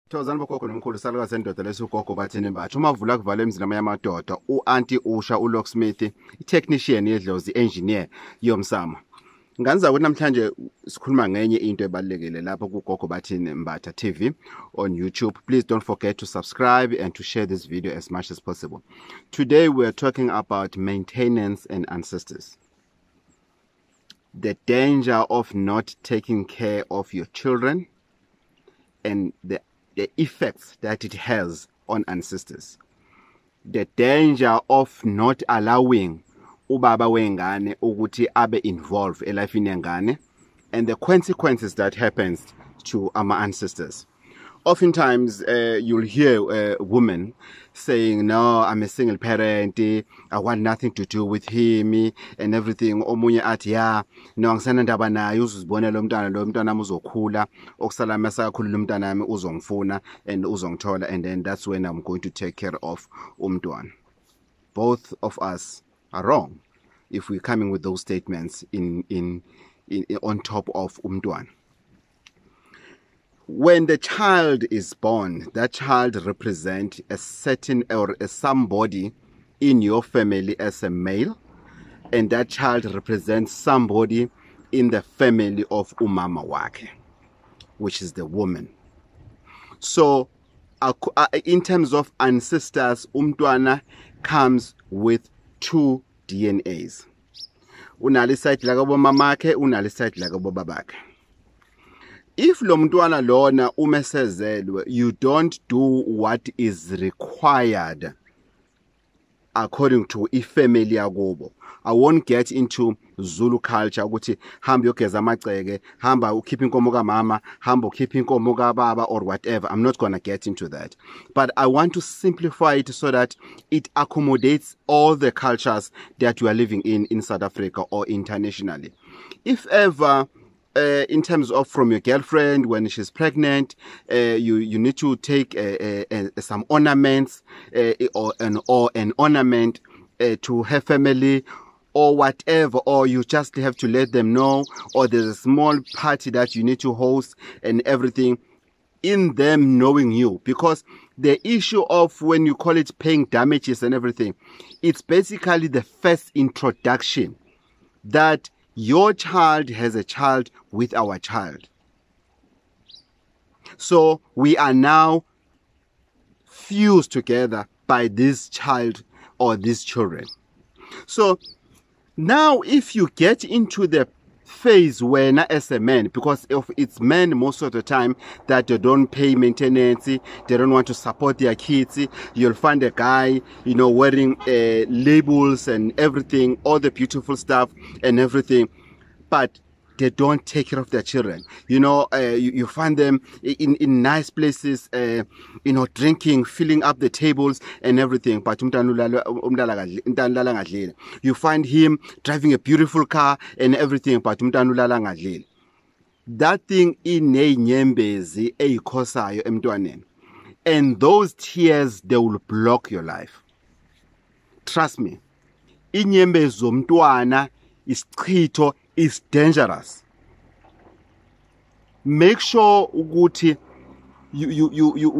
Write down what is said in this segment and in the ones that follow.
Thokozani bogogo nomkhulu salukazi sendoda lesugogo bathini mbatha uma vula kuvala emzini yamadoda uanti Usha uLocksmith itechnician yedlozi engineer yomsamo nganza ukuthi namhlanje sikhuluma ngenye into ebalekile lapho kuGogo Bathini Mbatha TV on YouTube. Please don't forget to subscribe and to share this video as much as possible. Today we are talking about maintenance and ancestors. The danger of not taking care of your children and the effects that it has on ancestors. The danger of not allowing ubaba wengane ukuthi abe involved elifini yengane and the consequences that happens to our ancestors. Oftentimes you'll hear women saying, no, I'm a single parent, I want nothing to do with him and everything. Omunye athi ya no ngisana ndaba naye uzibonela lo mntwana uzokhula okusala masakhulula umntanami uzongifuna and uzongithola, and then that's when I'm going to take care of umntwana. Both of us are wrong if we're coming with those statements in on top of umntwana. When the child is born, that child represents a certain or a somebody in your family as a male, and that child represents somebody in the family of umama wake, which is the woman. So in terms of ancestors, umntwana comes with two DNAs. Unali side lagabo mamake, unali side lagabo babake. If lo mntwana lona umesezelwe, you don't do what is required according to ifamily yakubo. I won't get into Zulu culture ukuthi hamba yogeza amagceke, hamba ukhipha inkomo kamama, hamba ukhipha inkomo kababa or whatever. I'm not going to get into that. But I want to simplify it so that it accommodates all the cultures that you are living in South Africa or internationally. If ever in terms of from your girlfriend when she's pregnant, you need to take some ornaments or an ornament to her family or whatever, or you just have to let them know, or there's a small party that you need to host and everything, in them knowing you. Because the issue of when you call it paying damages and everything, it's basically the first introduction that your child has a child with our child. So we are now fused together by this child or these children. So now if you get into the phase where now as a man, because of it's men most of the time that they don't pay maintenance, they don't want to support their kids, you'll find a guy, you know, wearing labels and everything, all the beautiful stuff and everything, but they don't take care of their children. You know, you find them in nice places, you know, drinking, filling up the tables and everything. But you find him driving a beautiful car and everything. But that thing in a nyembezi eyikhosayo emntwaneni, and those tears, they will block your life. Trust me. Inyembezi zomntwana isichitho is dangerous. Make sure ukuthi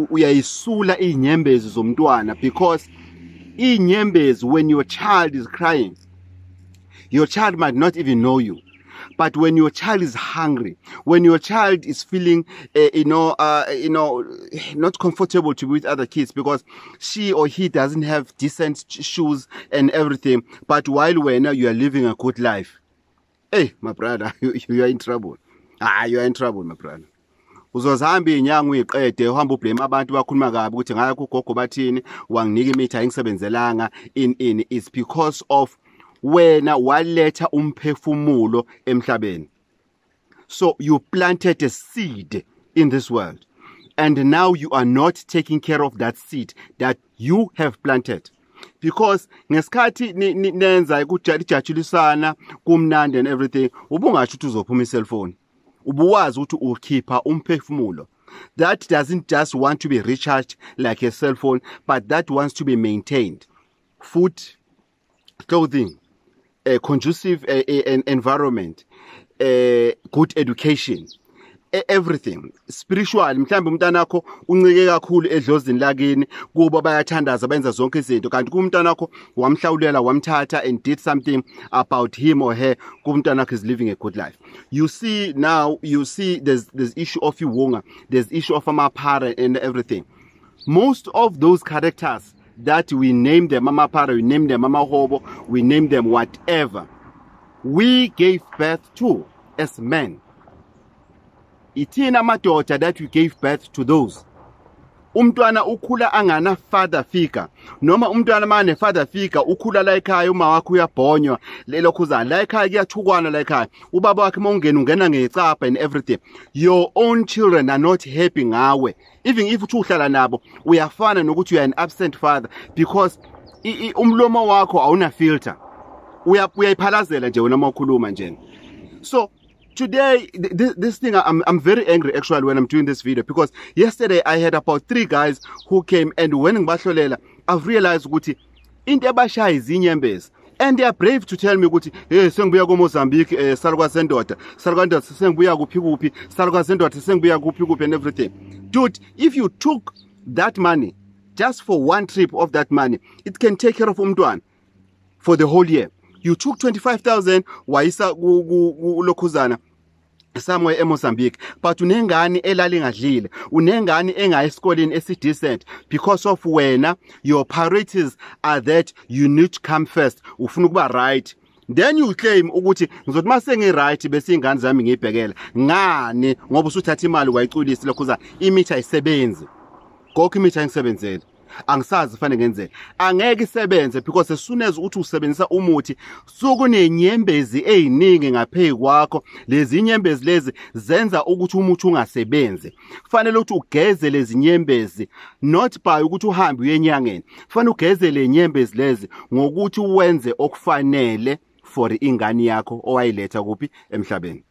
uyayisula inyembezi zomntwana, because inyembezi, when your child is crying, your child might not even know you. But when your child is hungry, when your child is feeling, not comfortable to be with other kids because she or he doesn't have decent shoes and everything, but while you are living a good life, hey, my brother, you are in trouble. You are in trouble, my brother. Uzozihamba inyanga uyiqede uhamba ublame abantu bakhuluma kabi ukuthi ngaya kuGogo Bathini wanginika imithi ayingisebenzelanga in it's because of wena waletha umphefumulo emhlabeni. So you planted a seed in this world, and now you are not taking care of that seed that you have planted. Because ngesikhathi nenza ukujajulisana kumnandi and everything, ubungasho ukuthi uzophuma iselfone, ubuwazi ukuthi ukhipha umphefumulo that doesn't just want to be recharged like a cell phone, but that wants to be maintained. Food, clothing, a conducive environment, good education, everything spiritual. Mhlambe umntana wakho uncike kakhulu edlozini lakini kuba bayathandaza benza zonke izinto, kanti kumntana wakho wamhlawulela wamthatha and did something about him or her, kumntana wakho is living a good life. You see now, there's issue of iwunga, there's issue of amapara and everything. Most of those characters that we name them amapara, we name them amahobo, we name them whatever, we gave birth to as men. Itina madoda that we gave birth to those. Umntwana ukula angana father figure, noma umntwana mane father figure ukula la ekhaya, uma wakhe uyabhonywa lelo khuzana la ekhaya kuyathukwana la ekhaya, ubaba wakhe ungena ngecapha and everything. Your own children are not happy ngawe, even if uhlala nabo uyafana nokuthi you are an absent father, because umlomo wakho awuna filter, uyayiphalazela nje wena mawukhuluma nje. So today, this thing, I'm very angry actually when I'm doing this video, because yesterday I had about 3 guys who came, and when I've realized ukuthi into abashaya izinyembezi, and they are brave to tell me ukuthi hey sengibuya ko Mozambique, salwa sendoda sengibuya kuphi salwa sendoda sengibuya kuphi and everything. Dude, if you took that money just for one trip of that money, it can take care of umntwana for the whole year. You took 25,000 wayisa ulokhuzana somewhere in Mozambique, but unengani elali ngadlile, unengani enga esikoleni esidecent, because of wena your priorities are that you need to come first, ufuna ukuba right. Then you claim ukuthi ngizothi mase ngi-right bese ingane zami ngiyibhekela ngani, ngoba usuthatha imali wayiculisa lokhuza imithi ayisebenzi. Konke imithi ayisebenzele, angisazi fanele ngenzele, angeke isebenze, because as soon as uthi usebenzisa umuthi sokunenyembezi eziningi ngaphe kwakho. Lezi nyembezi lezi zenza ukuthi umuthi ungasebenzi. Kufanele ukuthi ugeze lezi nyembezi, not by ukuthi uhambe uyenyangeni. Kufanele ugeze le nyembezi lezi ngokuthi uwenze okufanele for ingane yakho owayiletha kuphi emhlabeni.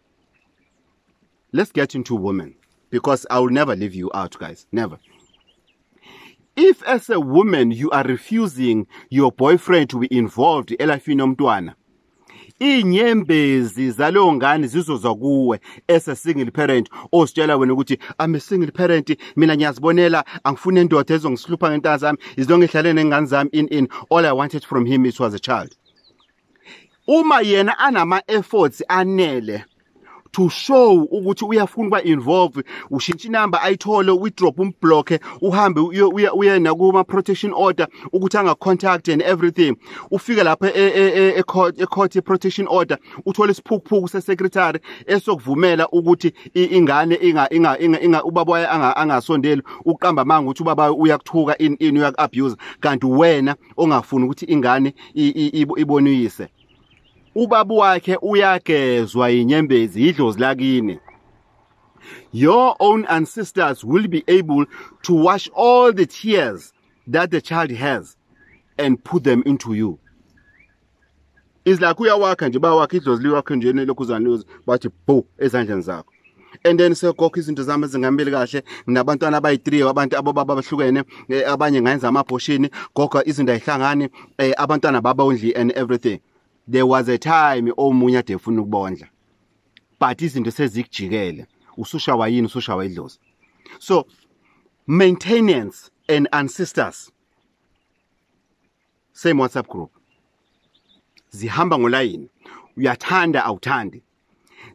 Let's get into women, because I will never leave you out, guys, never. If as a woman you are refusing your boyfriend to be involved elafini yomntwana, inyembezi zaleyo ngane zizoza kuwe as a single parent, ositshela wena ukuthi I'm a single parent, mina ngiyazibonela, angifuni indoda ezongihlupha ngentana zami, izonke ihlale nengane zami in all I wanted from him it was a child. Uma yena anama efforts anele to show ukuthi uyafuna ukuba involve, ushintsha inamba ayithole, withdraw umblock, uhambe uye nakuma protection order ukuthi anga contact and everything, ufike lapha e-court protection order, uthole isiphukuphuku se-secretary esokuvumela ukuthi ingane inga ubaba angasondeli uqamba manga ukuthi ubaba uyakuthuka uyak-abuse, kanti wena ongafuni ukuthi ingane ibonuyise. Ubaba wakhe uyagezwa inyembezi idlozi lakini. Your own ancestors will be able to wash all the tears that the child has and put them into you. It's like uyawakha nje bawakha idlozi liwakhe nje nelokhuzana liyozi bathi bo ezandleni zakho. And then sekokho izinto zami ezingambili kahle, nginabantwana abayi3, abantu abobaba abahlukene, abanye ngayenza amaphoshini, gogo izinto ayihlangani, abantwana baba only and everything. There was a time omunye ade ufuna ukubondla, but izinto sezikujikele, usushawa yini usushawa idlozi. So maintenance and ancestors, same WhatsApp group, zihamba ngolayini, uyathanda awuthandi.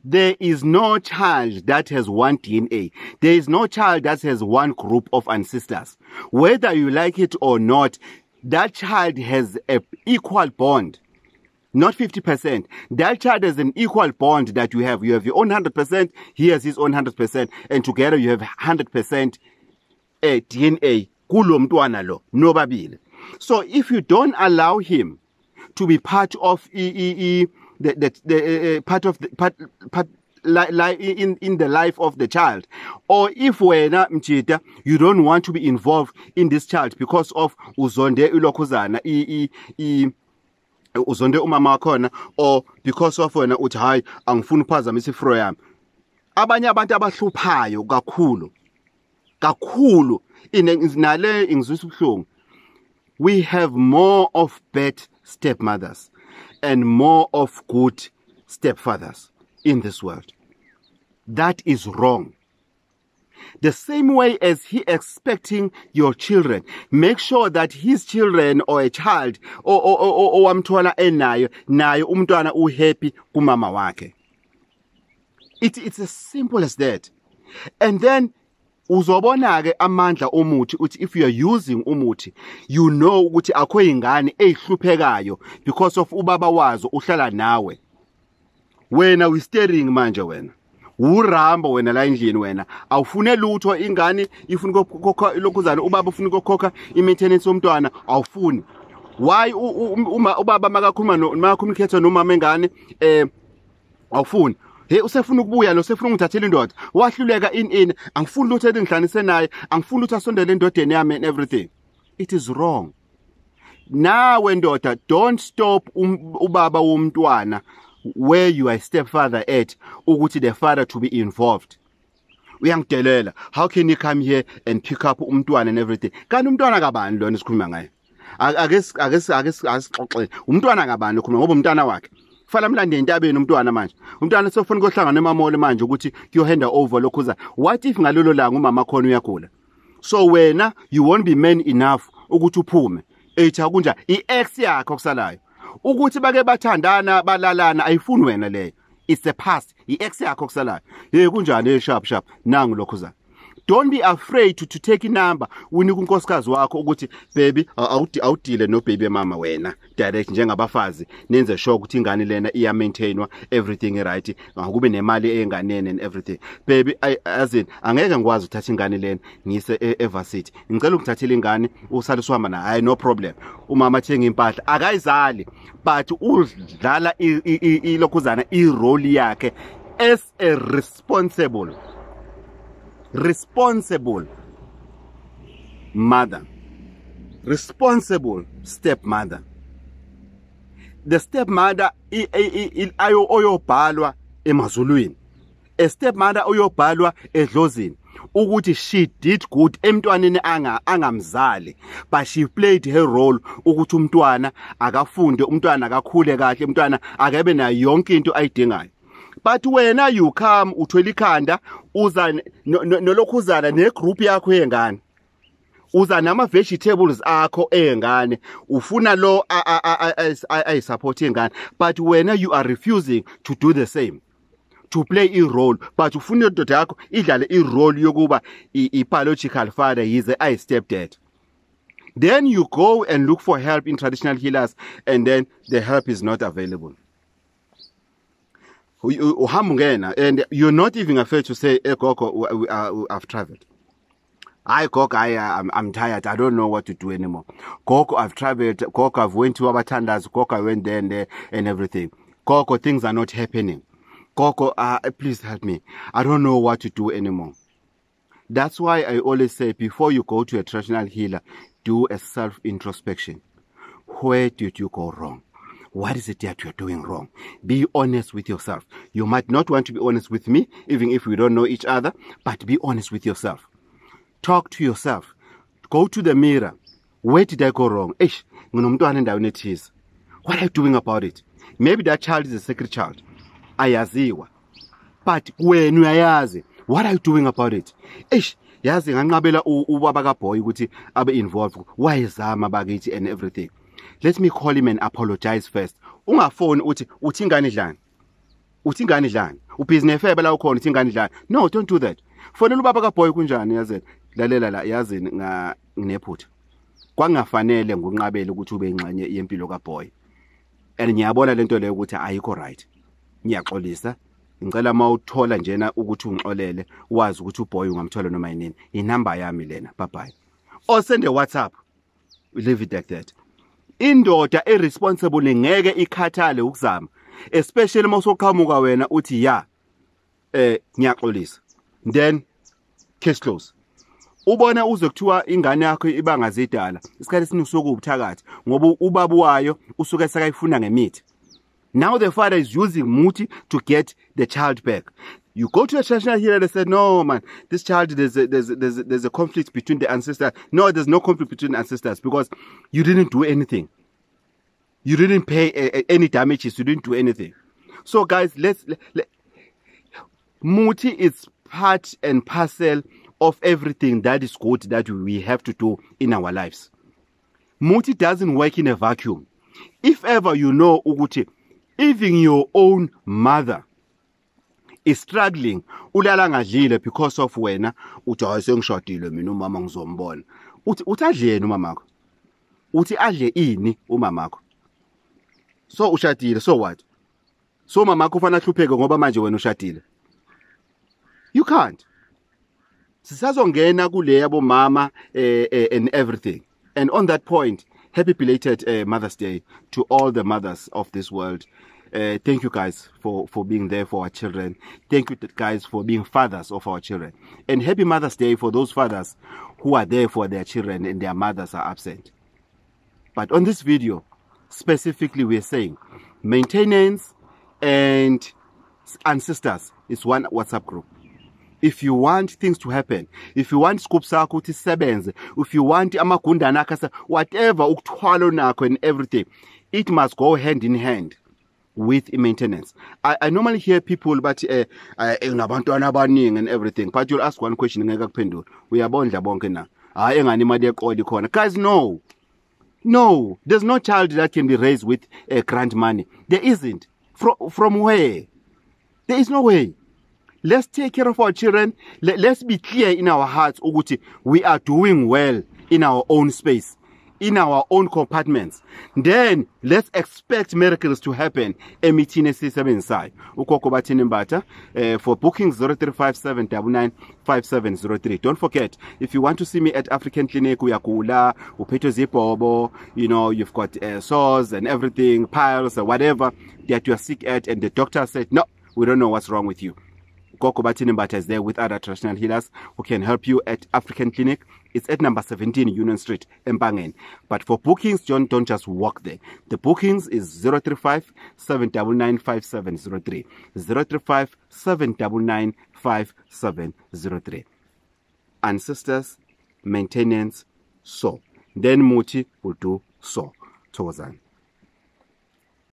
There is no child that has one DNA. There is no child that has one group of ancestors. Whether you like it or not, that child has an equal bond. Not 50%. That child has an equal bond that you have. You have your own 100%, he has his own 100%, and together you have 100% DNA. Kulo mntwana lo, nobabili. So if you don't allow him to be part of in the life of the child, or if wena mchita you don't want to be involved in this child because of uzonde ulokhuzana uzonde umama wakhona, or because of wena uthi hayi angifuni uphazamisa ifro yami. Abanye abantu abahluphayo kakhulu inale ingizwisa ubuhlungu. We have more of bad stepmothers and more of good stepfathers in this world. That is wrong. The same way as he expecting your children, make sure that his children or a child or wamthola enayo nayo umntwana happy kumama wake. It's as simple as that. And then uzobona ke amandla omuthi uthi if you are using umuthi, you know ukuthi akho ingane ehluphekayo because of ubaba wazo uhlala nawe. Wena we steering manje wena. Uramba wena la endlini wena awufune lutho ingane ifuna ukukhoka lokuzana ubaba ufuna ukukhoka i-maintenance yomntwana awufuni. Why uma ubaba makakhuluma communicate nomama engane awufuni. Hey usefuna ukubuya lo sefuna ungithathela indoda wahluleka in angifuni lutho engihlanise naye angifuni lutho asondele endodeni yami and everything. It is wrong. Nawe ndoda, don't stop ubaba womntwana where you are stepfather at ukuthi the father to be involved. Uyangidelela, how can you come here and pick up umntwana and everything? Kanti umntwana kabani lona esikhuluma ngaye? Akesixoxe umntwana kabani ukhuluma ngoba umntwana wakhe. Fala mlande entabeni umntwana manje. Umntwana sefuna ukuhlangana nemamole manje ukuthi kuyohanda over lokhuza. What if ngalolo langa umama khona uyagula? So wena you won't be man enough ukuthi uphume. Etha kunja i-ex yakhe okusalayo. Ukuthi bake bathandana balalana ayifuni wena leyo. It's the past. I-ex yakho okusalayo. Hey kunjani sharp nangu lokhuza. Don't be afraid to take a number unika unkosikazi wakho ukuthi baby awudile no baby mama wena direct njengabafazi nenze sure ukuthi ingane lena iya maintainwa everything right akube nemali enganene and everything. Baby azini angeke ngikwazi ukuthatha ingane lena ngise evarsity ngicela ukuthathela ingane usaliswa mana hayi no problem. Umama athenga impahla akayizali but udlala ilokhuzana i-role yakhe as a responsible mother, responsible stepmother. The stepmother oyobhalwa emazulwini. A stepmother oyobhalwa edlozini ukuthi she did good emntwaneni angamzali, but she played her role ukuthi umntwana akafunde, umntwana akakhule kahle, umntwana akabe nayo yonke into ayidingayo. But wena you come uthwele ikhanda uza nolokhuzana negroup yakho yengane. Uza nama vegetables akho engane ufuna lo I support ingane, but wena you are refusing to do the same, to play a role, but ufuna indoda yakho idlale i role yokuba I biological father is a stepdad. Then you go and look for help in traditional healers and then the help is not available. And you're not even afraid to say, hey, Gogo, I've traveled. Gogo, I'm tired. I don't know what to do anymore. Gogo, I've traveled. Gogo, I've went to Abatandas. Gogo, I went there and there and everything. Gogo, things are not happening. Gogo, please help me. I don't know what to do anymore. That's why I always say, before you go to a traditional healer, do a self-introspection. Where did you go wrong? What is it that you're doing wrong? Be honest with yourself. You might not want to be honest with me, even if we don't know each other, but be honest with yourself. Talk to yourself. Go to the mirror. Where did I go wrong? What are you doing about it? Maybe that child is a sacred child. Ayaziwa. But when you ayazi, what are you doing about it? Yazi nganqabela ubaba kaBoy ukuthi abe involved. Why is bakithi and everything? Let me call him and apologize first. Ungafoni uthi ingane idlani. Uthi ingane idlani. Ubhizinesi febe la ukhona uthi ingane idlani. No, don't do that. Fonela ubaba kaBoy kunjani yazi. Lalela la yazi nginephutha. Kwangafanele ngunqabele ukuthi ube ingxenye yempilo kaBoy. And ngiyabona lento leyo ukuthi ayikho right. Ngiyaxolisa. Ngicela mawuthola njena ukuthi ungixolele wazi ukuthi uBoy ungamthola noma yini. Inamba yami lena. Bye bye. Or send a WhatsApp. We leave it like that. Indoda irresponsible ngeke ikhathale ukuzama, especially mawusoqhamuka wena uthi ya ngiyaxolisa, then case close. Ubona uzokuthiwa ingane yakho ibangazidala isikhathi esiningi sokubuthakathi ngoba ubaba wayo usuke sekayifuna ngemithi. Now the father is using muti to get the child back. You go to a traditional healer and say, no man, this child there's a conflict between the ancestors. No, there's no conflict between the ancestors because you didn't do anything. You didn't pay any damages. You didn't do anything. So guys, muti is part and parcel of everything that is good that we have to do in our lives. Muti doesn't work in a vacuum. If ever you know ukuthi even your own mother is struggling, ulala ngadlile because of wena, uthi ayisengishadile mina umama ngizombona. Uthi adleni umamakho? Uthi adle ini umamakho? So ushadile, so what? So mamakho ufana hlupheke ngoba manje wena ushadile. You can't. Sisazongena kule yabo mama and everything. And on that point, happy belated Mother's Day to all the mothers of this world. Thank you guys for being there for our children. Thank you guys for being fathers of our children. And happy Mother's Day for those fathers who are there for their children and their mothers are absent. But on this video, specifically we're saying maintenance and ancestors is one WhatsApp group. If you want things to happen, if you want scoop sakho uthi sebenze, if you want amagunda nakho whatever ukuthwalo nakho and everything, it must go hand in hand with maintenance. I normally hear people but unabantwana abaningi and everything, but you'll ask one question ngeke kuphendula. Uyabondla bonke na. Hayi engani imali eqoli khona. Guys, no. No, there's no child that can be raised with grant money. There isn't. From where? There is no way. Let's take care of our children. Let's be clear in our hearts, ukuthi we are doing well in our own space, in our own compartments. Then let's expect miracles to happen. Gogo Bathini Mbatha, for bookings 0357995703. Don't forget, if you want to see me at African Clinic, uyagula, uphethe zipobo, you know, you've got sores and everything, piles or whatever that you are sick at, and the doctor said, no, we don't know what's wrong with you. Gogo Bathini Mbatha is there with other traditional healers who can help you at African Clinic. It's at number 17 Union Street, Mpangen. But for bookings, don't just walk there. The bookings is 035 799 5703. 035 799 5703. Ancestors, maintenance, so. Then Muti will do so. Tozan.